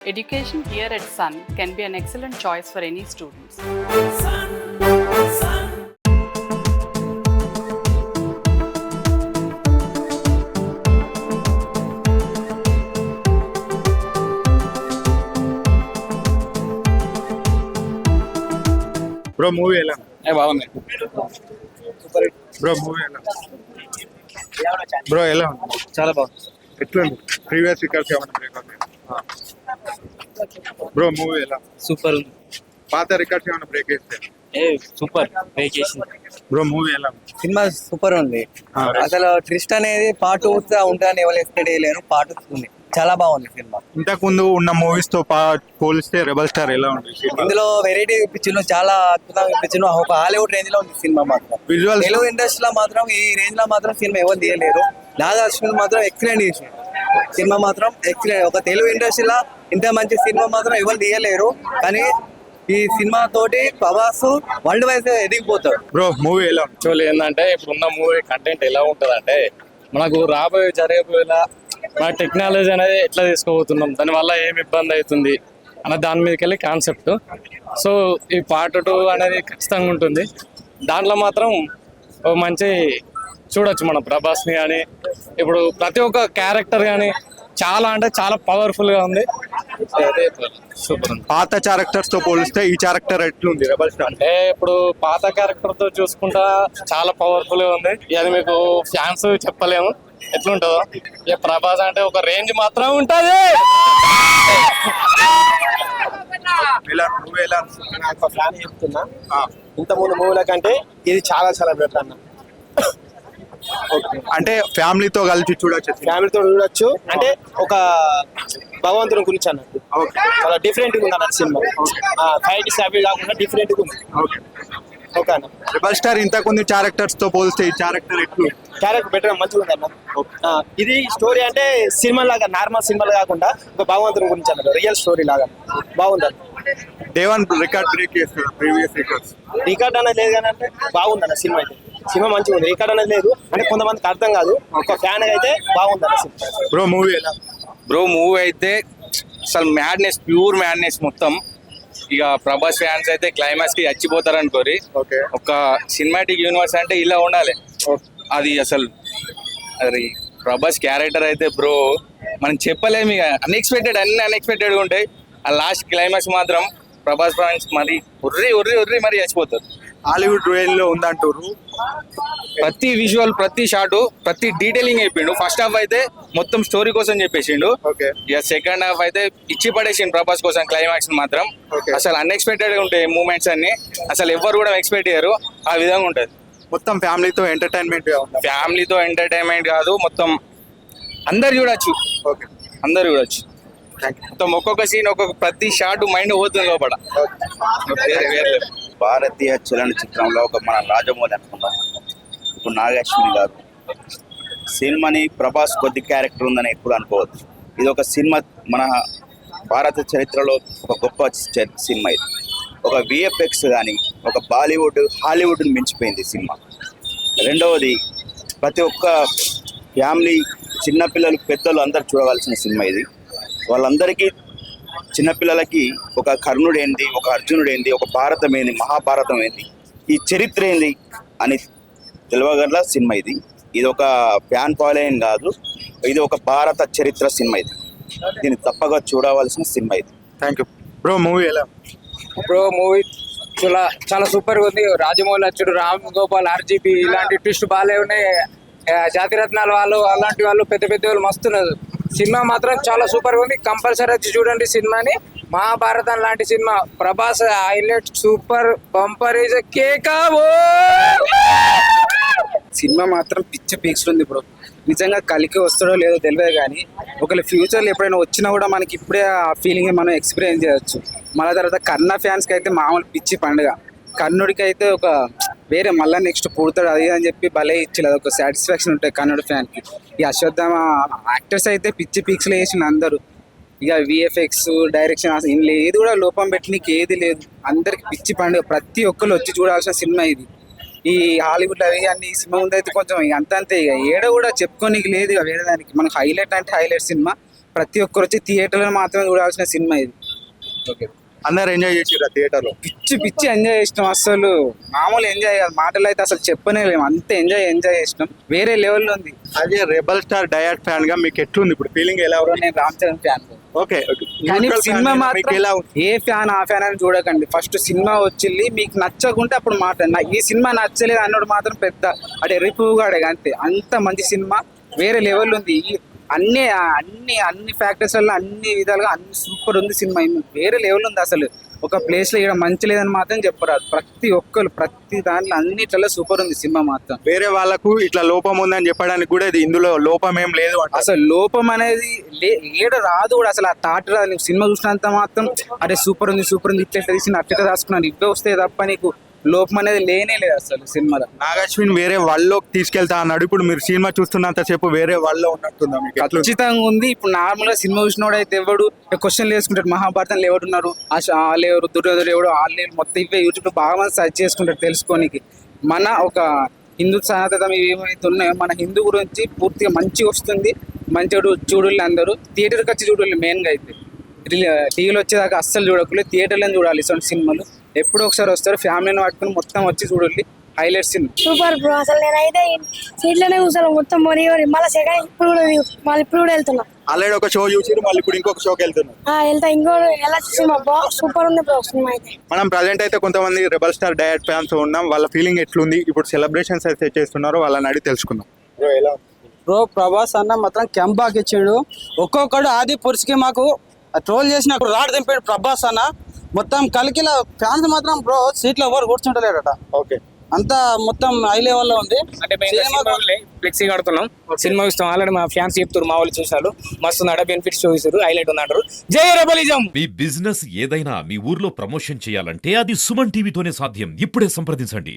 Education here at Sun can be an excellent choice for any students. Bro movie ఎలా బాగుంది. Bro movie ఎలా bro ఎలా ఉంది? చాలా బాగుంది. ఎట్లుంది ప్రీవియస్ రికార్డ్స్ ఏమైనా బ్రేక్ అవుతాయి? బ్రో మూవీ ఎలా? సూపర్ ఉంది. పాత రికార్డ్స్ ఏమైనా బ్రేక్ అయితే? సూపర్ బ్రేక్ చేసింది. బ్రో మూవీ ఎలా? సినిమా సూపర్ ఉంది. అసలు ట్విస్ట్ అనేది పార్ట్ ఉంటుందని ఎవరు ఎక్స్పెక్ట్ చేయలేరు. పార్ట్ ఉంది, చాలా బాగుంది సినిమా. ఇంతకు ముందు ఉన్న మూవీస్ తో పోలిస్తే రెబల్ స్టార్ ఎలా ఉంది? ఇందులో వెరైటీ ఇప్పించిన, చాలా అద్భుతంగా ఇప్పించిన, ఒక హాలీవుడ్ రేంజ్ లో ఉంది సినిమా మాత్రం. విజువల్స్ తెలుగు ఇండస్ట్రీలో మాత్రం ఈ రేంజ్ లో మాత్రం సినిమా ఎవరు తీయలేరు. నాగార్జున మాత్రం ఎక్సలెంట్ చేసింది సినిమా మాత్రం ఎక్సలెంట్. ఒక తెలుగు ఇండస్ట్రీలో ఇంత మంచి సినిమా మాత్రం ఎవరు తీయలేరు. కానీ ఈ సినిమా తోటి ప్రభాస్ వరల్డ్ వైజ్ ఎదిగిపోతాడు. బ్రో మూవీ ఎలా ఉంది? యాక్చువల్లీ ఏంటంటే ఇప్పుడున్న మూవీ కంటెంట్ ఎలా ఉంటుంది అంటే, మనకు రాబోయే జరగబోయేలా మన టెక్నాలజీ అనేది ఎట్లా తీసుకోబోతున్నాం, దానివల్ల ఏమి ఇబ్బంది అవుతుంది అన్న దాని మీదకి వెళ్ళి కాన్సెప్ట్. సో ఈ పార్ట్ 2 అనేది ఖచ్చితంగా ఉంటుంది. దాంట్లో మాత్రం ఓ మంచి చూడొచ్చు మనం ప్రభాస్ని కానీ, ఇప్పుడు ప్రతి ఒక్క క్యారెక్టర్ కానీ చాలా అంటే చాలా పవర్ఫుల్ గా ఉంది. సూపర్ ఉంది. పాత క్యారెక్టర్స్ తో పోలిస్తే ఈ క్యారెక్టర్ ఎట్లుంది రెబల్ స్టార్? అంటే ఇప్పుడు పాత క్యారెక్టర్ తో చూసుకుంటా చాలా పవర్ఫుల్ గా ఉంది. అది మీకు ఫ్యాన్స్ చెప్పలేము ఎట్లుంటుందో. ఇక ప్రభాస్ అంటే ఒక రేంజ్ మాత్రం ఉంటది. మూవీ ఎలా? నాకు ఒక ఫ్యాన్ చెప్తున్నా, ఇంత ముందు మూవీల కంటే ఇది చాలా చాలా బెటర్ అన్న. అంటే ఫ్యామిలీతో కలిసి చూడొచ్చు, ఫ్యామిలీతో చూడొచ్చు. అంటే ఒక భగవంతుని గురించి అన్నట్టు చాలా డిఫరెంట్ గా ఉంది అన్న సినిమా. ఫైట్ సాబీ కాకుండా డిఫరెంట్ గా ఉంది. ఓకే అన్న. రెబల్ స్టార్ ఇంతకు ముందు క్యారెక్టర్స్ తో పోలిస్తే ఈ క్యారెక్టర్ ఎట్లు? క్యారెక్టర్ బెటర్ మంచిగా ఉంది అన్న. ఇది స్టోరీ అంటే సినిమా లాగా, నార్మల్ సినిమాలు కాకుండా ఒక భగవంతుని గురించి అన్నట్టు రియల్ స్టోరీ లాగా బాగుంది అన్న. దేవన్ రికార్డ్ బ్రేక్ చేస్తాడు ప్రీవియస్ రికార్డ్స్. రికార్డ్ అనేది లేదు కానీ అంటే బాగుంది అన్న సినిమా. అయితే సినిమా మంచిగా ఉంది. రికార్డ్ అనేది లేదు అంటే కొంతమందికి అర్థం కాదు. ఒక ఫ్యాన్ అయితే బాగుంది అన్న సినిమా. బ్రో మూవీ ఎలా? బ్రో మూవీ అయితే అసలు మ్యాడ్నెస్, ప్యూర్ మ్యాడ్నెస్ మొత్తం. ఇక ప్రభాస్ ఫ్యాన్స్ అయితే క్లైమాక్స్ కి చచ్చిపోతారు అనుకోరి. ఒక సినిమాటిక్ యూనివర్స్ అంటే ఇలా ఉండాలి. అది అసలు అది ప్రభాస్ క్యారెక్టర్ అయితే బ్రో మనం చెప్పలేము. ఇక అన్ని అన్ఎక్స్పెక్టెడ్ గా ఉంటాయి. ఆ లాస్ట్ క్లైమాక్స్ మాత్రం ప్రభాస్ ఫ్యాన్స్ మరి ఉర్రి మరి చచ్చిపోతారు. హాలీవుడ్ రేంజ్ లో ఉందంటారు. ప్రతి విజువల్, ప్రతి షాట్, ప్రతి డీటెయిలింగ్ అయిపోయిండు. ఫస్ట్ హాఫ్ అయితే మొత్తం స్టోరీ కోసం చెప్పేసిండు. ఇక సెకండ్ హాఫ్ అయితే ఇచ్చి పడేసిండు ప్రభాస్ కోసం. క్లైమాక్స్ మాత్రం అసలు అన్ఎక్స్పెక్టెడ్ గా ఉంటాయి మూమెంట్స్ అన్ని. అసలు ఎవరు కూడా ఎక్స్పెక్ట్ చేయరు. ఆ విధంగా ఉంటది. మొత్తం ఫ్యామిలీతో ఎంటర్టైన్మెంట్ కాదు, మొత్తం అందరు చూడొచ్చు. అందరు చూడొచ్చు. మొత్తం ఒక్కొక్క సీన్, ఒక్కొక్క ప్రతి షాట్ మైండ్ పోతుంది లోపల. భారతీయ చలనచిత్రంలో ఒక మన రాజమౌళి అనుకున్నాం. ఇప్పుడు నాగేశ్వరి గారు సినిమాని ప్రభాస్ కొద్ది క్యారెక్టర్ ఉందని ఎప్పుడు అనుకోవద్దు. ఇది ఒక సినిమా, మన భారత చరిత్రలో ఒక గొప్ప సినిమా. ఇది ఒక విఎఫ్ఎక్స్ కానీ ఒక బాలీవుడ్, హాలీవుడ్ని మించిపోయింది సినిమా. రెండవది, ప్రతి ఒక్క ఫ్యామిలీ, చిన్నపిల్లలు, పెద్దలు అందరు చూడవలసిన సినిమా ఇది. వాళ్ళందరికీ, చిన్నపిల్లలకి ఒక కర్ణుడు ఏంది, ఒక అర్జునుడు ఏంది, ఒక భారతం ఏంది, మహాభారతం ఏంది, ఈ చరిత్ర ఏంది అని తెలియగల సినిమా ఇది. ఇది ఒక ఫ్యాన్ ఫాలోయింగ్ కాదు, ఇది ఒక భారత చరిత్ర సినిమా. ఇది దీన్ని తప్పగా చూడవలసిన సినిమా ఇది. Thank you. బ్రో మూవీ ఎలా? బ్రో మూవీ చాలా సూపర్ గా ఉంది. రాజమౌళి అచ్చుడు, రామ్ గోపాల్, ఆర్జీపీ ఇలాంటి ట్విస్ట్ బాగాలే ఉన్నాయి. జాతిరత్నాల వాళ్ళు అలాంటి వాళ్ళు పెద్ద పెద్ద వాళ్ళు మస్తున్నారు. సినిమా మాత్రం చాలా సూపర్ గా ఉంది. కంపల్సరీ వచ్చి చూడండి సినిమాని. మహాభారతం లాంటి cinema. Prabhas highlight, super bumper is కేకా. సినిమా మాత్రం పిచ్చ పీక్స్ ఉంది బ్రో. నిజంగా కలికి వస్తాడో లేదో తెలియదు, కానీ ఒకవేళ ఫ్యూచర్లో ఎప్పుడైనా వచ్చినా కూడా మనకి ఇప్పుడే ఆ ఫీలింగ్ మనం ఎక్స్పీరియన్స్ చేయొచ్చు. మళ్ళీ తర్వాత కర్ణ ఫ్యాన్స్కి అయితే మామూలు పిచ్చి పండుగ. కర్ణుడికి అయితే ఒక వేరే మళ్ళీ నెక్స్ట్ పుడతాడు అది అని చెప్పి భలే ఇచ్చి అదొక సాటిస్ఫాక్షన్ ఉంటుంది కర్ణుడి ఫ్యాన్కి. ఈ అశ్వత్థామ యాక్టర్స్ అయితే పిచ్చి పీక్స్లో వేసిన అందరూ. ఇక విఎఫ్ఎక్స్, డైరెక్షన్ అసలు ఇందులో ఏది కూడా లోపం పెట్టడానికి ఏది లేదు. అందరికి పిచ్చి పండుగ. ప్రతి ఒక్కరు వచ్చి చూడాల్సిన సినిమా ఇది. ఈ హాలీవుడ్ అవి అన్ని ఈ సినిమా ముందు అయితే కొంచెం అంతే. ఇక ఏడ కూడా చెప్పుకోనికి లేదు ఇక వేరే దానికి. మనకు హైలైట్ అంటే హైలైట్ సినిమా. ప్రతి ఒక్కరు వచ్చి థియేటర్లో మాత్రమే చూడాల్సిన సినిమా ఇది. అందరు ఎంజాయ్ చేసిర్రు థియేటర్ లో. పిచ్చి పిచ్చి ఎంజాయ్ చేసినాం, అసలు మామూలు ఎంజాయ్ కాదు, మాటలు అయితే అసలు చెప్పనే లేము, అంత ఎంజాయ్ చేసినాం, వేరే లెవెల్లో ఉంది. అదే రెబల్ స్టార్ డయాట్ ఫ్యాన్ గా మీకు ఎట్లుంది ఇప్పుడు ఫీలింగ్ ఎలా ఉంది? నేను రామ్ చరణ్ ఫ్యాన్. ఓకే కానీ సినిమా మీకు మాత్రం ఎలా ఉంది? ఏ ఫ్యాన్ ఆ ఫ్యాన్ అని చూడకండి, ఫస్ట్ సినిమా వచ్చింది మీకు నచ్చకుంటే అప్పుడు మాట్లాడి, ఈ సినిమా నచ్చలేదు అన్నోడు మాత్రం పెద్ద అంటే రిపుగాడే, అంతే. అంత మంచి సినిమా, వేరే లెవెల్ ఉంది. అన్ని అన్ని అన్ని ఫ్యాక్టర్స్ వల్ల అన్ని విధాలుగా అన్ని సూపర్ ఉంది సినిమా, వేరే లెవెల్ ఉంది. అసలు ఒక ప్లేస్ లో ఇక్కడ మంచి లేదని మాత్రం చెప్పరాదు, ప్రతి ఒక్కరు ప్రతి దాంట్లో అన్నిట్లలో సూపర్ ఉంది సినిమా మాత్రం. వేరే వాళ్ళకు ఇట్లా లోపం ఉందని చెప్పడానికి కూడా ఇది ఇందులో లోపం ఏం లేదు అంట. అసలు లోపం అనేది ఏడ రాదు కూడా, అసలు ఆ థాట్ రాదు. నీకు సినిమా చూసినంత మాత్రం అరే సూపర్ ఉంది ఇట్లా తీసిన అట్లా రాసుకున్నాను ఇవే వస్తే తప్ప నీకు లోపం అనేది లేనే లేదు అసలు సినిమాలో. నాగశ్విన్ వేరే వాళ్ళలోకి తీసుకెళ్తా అన్నాడు, ఇప్పుడు మీరు సినిమా చూస్తున్నంత సేపు వేరే వాళ్ళలో ఉన్నట్టుందా మీకు? ఖచ్చితంగా ఉంది. ఇప్పుడు నార్మల్ గా సినిమా చూసినోడు అయితే ఎవడు క్వశ్చన్లు వేసుకుంటాడు, మహాభారతంలో ఎవడున్నారు, ఎవరు దుర్యోధుడు ఎవడు, వాళ్ళు మొత్తం ఇవే యూట్యూబ్ లో బాగా మంది సర్చ్ చేసుకుంటారు తెలుసుకోనికి. మన ఒక హిందూ సనాతనం ఏమైతే ఉన్నాయో మన హిందూ గురించి పూర్తిగా మంచిగా వస్తుంది, మంచిగా చూడాలి. అందరూ థియేటర్కి వచ్చి చూడాలి మెయిన్గా అయితే, టీవీలో వచ్చేదాకా అస్సలు చూడకూడదు, థియేటర్లో చూడాలి. ఇటువంటి సినిమాలు ఎప్పుడో ఒకసారి వస్తారు, ఫ్యామిలీని పట్టుకుని మొత్తం వచ్చి చూడాలి. Highlight cinema super bro. అసలు నేనైతే సీట్లోనే కూర్చోను మొత్తం మొరి మళ్ళీ సెకండ్ ఇప్పుడు కూడా వెళ్తున్నా. ఆల్రెడీ ఒక షో చూసిరు, మళ్ళీ ఇప్పుడు ఇంకొక షోకి వెళ్తున్నారు. వెళ్తా ఇంకో ఎలా సినిమా సూపర్ ఉంది బ్రో సినిమా అయితే. మనం ప్రజెంట్ అయితే కొంతమంది రెబల్ స్టార్ డయాట్ ఫ్యాన్స్ ఉన్నాం, వాళ్ళ ఫీలింగ్ ఎట్లుంది, ఇప్పుడు సెలబ్రేషన్స్ అయితే చేస్తున్నారు, వాళ్ళని అడిగి తెలుసుకుందాం. బ్రో ప్రభాస్ అన్న మాత్రం కెంబాక్ ఇచ్చాడు, ఒక్కొక్కడు ఆది పురుషుకి మాకు ట్రోల్ చేసిన రాడ్ దింపాడు ప్రభాస్ అన్న. మొత్తం కలికిల ఫ్యాన్స్ మాత్రం బ్రో సీట్లో ఎవరు కూర్చుంటలేరట. ఓకే, అంతా మొత్తం హై లెవెల్లో ఉంది. అంటే ఫ్లెక్సీ కడుతున్నాం, సినిమా ఇస్తాం. ఆల్రెడీ మా ఫ్యాన్స్ చెప్తారు, మా వాళ్ళు చూసారు, మస్తు ఉన్నాడు, బెనిఫిట్స్ చూసారు, హైలైట్ ఉంది అంటారు. జై రెబలిజం. మీ బిజినెస్ ఏదైనా మీ ఊర్లో ప్రమోషన్ చేయాలంటే అది సుమన్ టీవీతోనే సాధ్యం. ఇప్పుడే సంప్రదించండి.